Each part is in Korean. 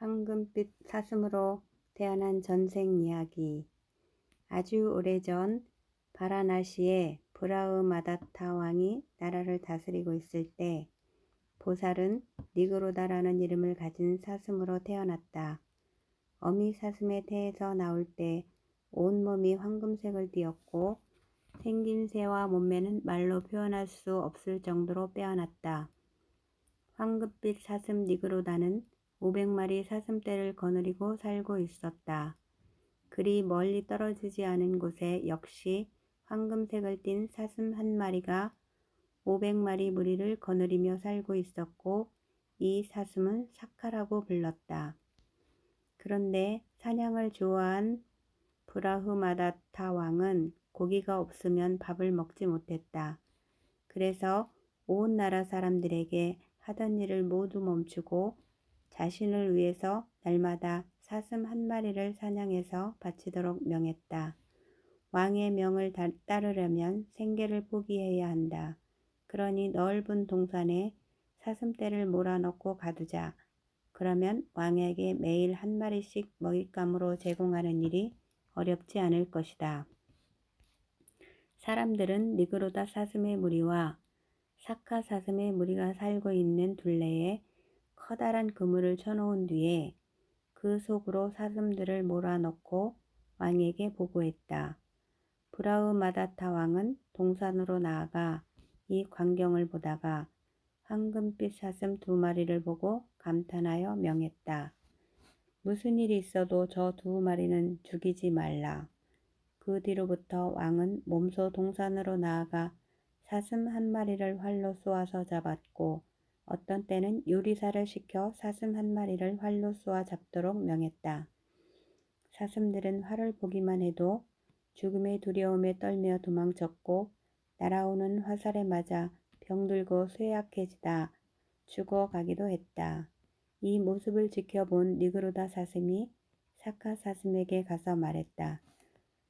황금빛 사슴으로 태어난 전생 이야기. 아주 오래전 바라나시에 브라흐마다타 왕이 나라를 다스리고 있을 때 보살은 니그로다라는 이름을 가진 사슴으로 태어났다. 어미 사슴의 태에서 나올 때 온몸이 황금색을 띠었고 생긴 새와 몸매는 말로 표현할 수 없을 정도로 빼어났다. 황금빛 사슴 니그로다는 500마리 사슴떼를 거느리고 살고 있었다. 그리 멀리 떨어지지 않은 곳에 역시 황금색을 띤 사슴 한 마리가 500마리 무리를 거느리며 살고 있었고 이 사슴은 사카라고 불렀다. 그런데 사냥을 좋아한 브라흐마다타 왕은 고기가 없으면 밥을 먹지 못했다. 그래서 온 나라 사람들에게 하던 일을 모두 멈추고 자신을 위해서 날마다 사슴 한 마리를 사냥해서 바치도록 명했다. 왕의 명을 따르려면 생계를 포기해야 한다. 그러니 넓은 동산에 사슴떼를 몰아넣고 가두자. 그러면 왕에게 매일 한 마리씩 먹잇감으로 제공하는 일이 어렵지 않을 것이다. 사람들은 니그로다 사슴의 무리와 사카 사슴의 무리가 살고 있는 둘레에 커다란 그물을 쳐놓은 뒤에 그 속으로 사슴들을 몰아넣고 왕에게 보고했다. 브라흐마다타 왕은 동산으로 나아가 이 광경을 보다가 황금빛 사슴 2마리를 보고 감탄하여 명했다. 무슨 일이 있어도 저 2마리는 죽이지 말라. 그 뒤로부터 왕은 몸소 동산으로 나아가 사슴 한 마리를 활로 쏘아서 잡았고 어떤 때는 요리사를 시켜 사슴 한 마리를 활로 쏘아 잡도록 명했다. 사슴들은 활을 보기만 해도 죽음의 두려움에 떨며 도망쳤고 날아오는 화살에 맞아 병들고 쇠약해지다 죽어가기도 했다. 이 모습을 지켜본 니그로다 사슴이 사카 사슴에게 가서 말했다.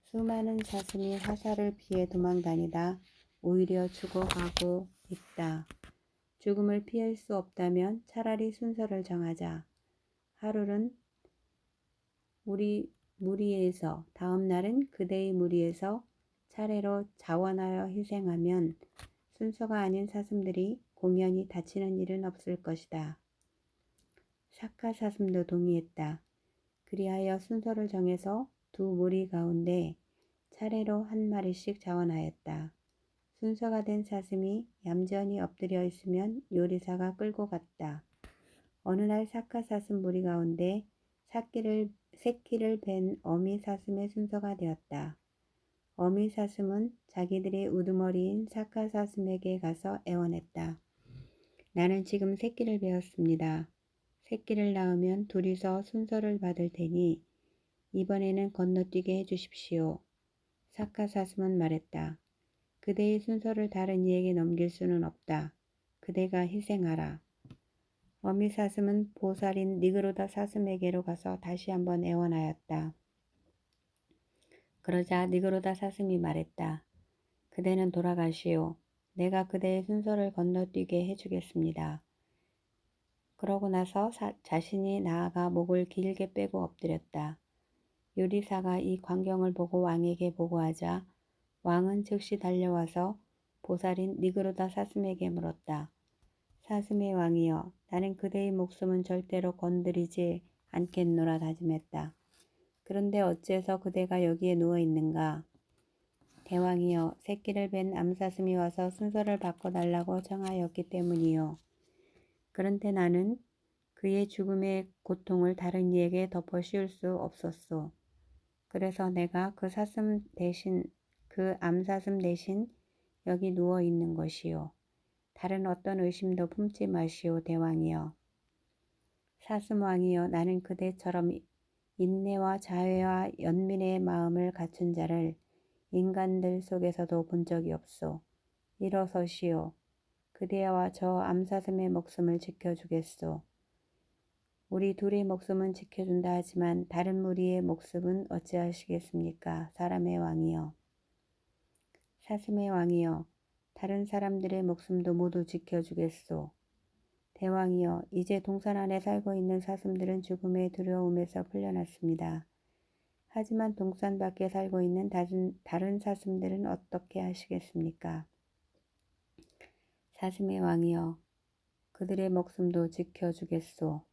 수많은 사슴이 화살을 피해 도망다니다 오히려 죽어가고 있다. 죽음을 피할 수 없다면 차라리 순서를 정하자. 하루는 우리 무리에서, 다음 날은 그대의 무리에서 차례로 자원하여 희생하면 순서가 아닌 사슴들이 공연히 다치는 일은 없을 것이다. 사카 사슴도 동의했다. 그리하여 순서를 정해서 2무리 가운데 차례로 한 마리씩 자원하였다. 순서가 된 사슴이 얌전히 엎드려 있으면 요리사가 끌고 갔다. 어느 날 사카 사슴 무리 가운데 새끼를 벤 어미 사슴의 순서가 되었다. 어미 사슴은 자기들의 우두머리인 사카 사슴에게 가서 애원했다. 나는 지금 새끼를 베었습니다. 새끼를 낳으면 둘이서 순서를 받을 테니 이번에는 건너뛰게 해주십시오. 사카 사슴은 말했다. 그대의 순서를 다른 이에게 넘길 수는 없다. 그대가 희생하라. 어미 사슴은 보살인 니그로다 사슴에게로 가서 다시 한번 애원하였다. 그러자 니그로다 사슴이 말했다. 그대는 돌아가시오. 내가 그대의 순서를 건너뛰게 해주겠습니다. 그러고 나서 자신이 나아가 목을 길게 빼고 엎드렸다. 요리사가 이 광경을 보고 왕에게 보고하자 왕은 즉시 달려와서 보살인 니그로다 사슴에게 물었다. 사슴의 왕이여, 나는 그대의 목숨은 절대로 건드리지 않겠노라 다짐했다. 그런데 어째서 그대가 여기에 누워있는가? 대왕이여, 새끼를 벤 암사슴이 와서 순서를 바꿔달라고 청하였기 때문이요. 그런데 나는 그의 죽음의 고통을 다른 이에게 덮어 씌울 수 없었소. 그래서 내가 그 암사슴 대신 여기 누워 있는 것이요. 다른 어떤 의심도 품지 마시오, 대왕이여. 사슴왕이여, 나는 그대처럼 인내와 자애와 연민의 마음을 갖춘 자를 인간들 속에서도 본 적이 없소. 일어서시오. 그대와 저 암사슴의 목숨을 지켜주겠소. 우리 둘의 목숨은 지켜준다 하지만 다른 무리의 목숨은 어찌하시겠습니까? 사람의 왕이여. 사슴의 왕이여, 다른 사람들의 목숨도 모두 지켜주겠소. 대왕이여, 이제 동산 안에 살고 있는 사슴들은 죽음의 두려움에서 풀려났습니다. 하지만 동산 밖에 살고 있는 다른 사슴들은 어떻게 하시겠습니까? 사슴의 왕이여, 그들의 목숨도 지켜주겠소.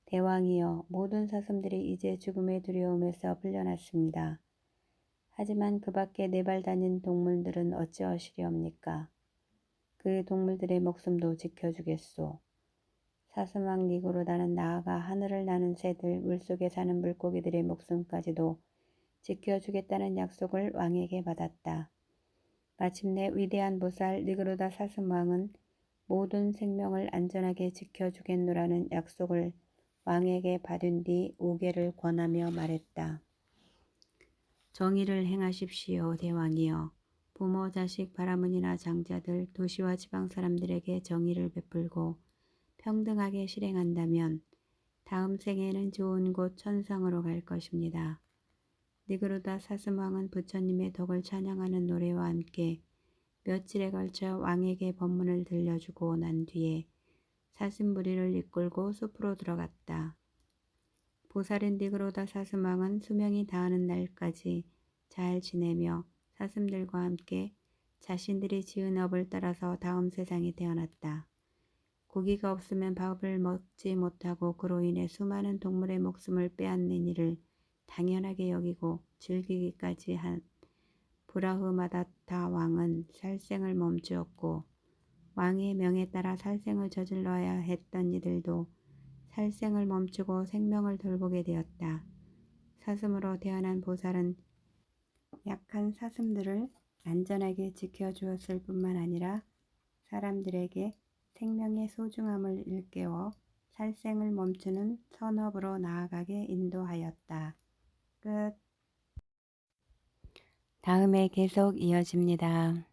대왕이여, 모든 사슴들이 이제 죽음의 두려움에서 풀려났습니다. 하지만 그 밖에 네발다닌 동물들은 어찌하시렵니까? 그 동물들의 목숨도 지켜주겠소. 사슴왕 니그로다는 나아가 하늘을 나는 새들, 물속에 사는 물고기들의 목숨까지도 지켜주겠다는 약속을 왕에게 받았다. 마침내 위대한 보살 니그로다 사슴왕은 모든 생명을 안전하게 지켜주겠노라는 약속을 왕에게 받은 뒤 우계를 권하며 말했다. 정의를 행하십시오, 대왕이여. 부모, 자식, 바라문이나 장자들, 도시와 지방 사람들에게 정의를 베풀고 평등하게 실행한다면 다음 생에는 좋은 곳 천상으로 갈 것입니다. 니그로다 사슴왕은 부처님의 덕을 찬양하는 노래와 함께 며칠에 걸쳐 왕에게 법문을 들려주고 난 뒤에 사슴 무리를 이끌고 숲으로 들어갔다. 보살인 니그로다 사슴왕은 수명이 다하는 날까지 잘 지내며 사슴들과 함께 자신들이 지은 업을 따라서 다음 세상에 태어났다. 고기가 없으면 밥을 먹지 못하고 그로 인해 수많은 동물의 목숨을 빼앗는 일을 당연하게 여기고 즐기기까지 한 브라흐마다타 왕은 살생을 멈추었고 왕의 명에 따라 살생을 저질러야 했던 이들도 살생을 멈추고 생명을 돌보게 되었다. 사슴으로 태어난 보살은 약한 사슴들을 안전하게 지켜주었을 뿐만 아니라 사람들에게 생명의 소중함을 일깨워 살생을 멈추는 선업으로 나아가게 인도하였다. 끝. 다음에 계속 이어집니다.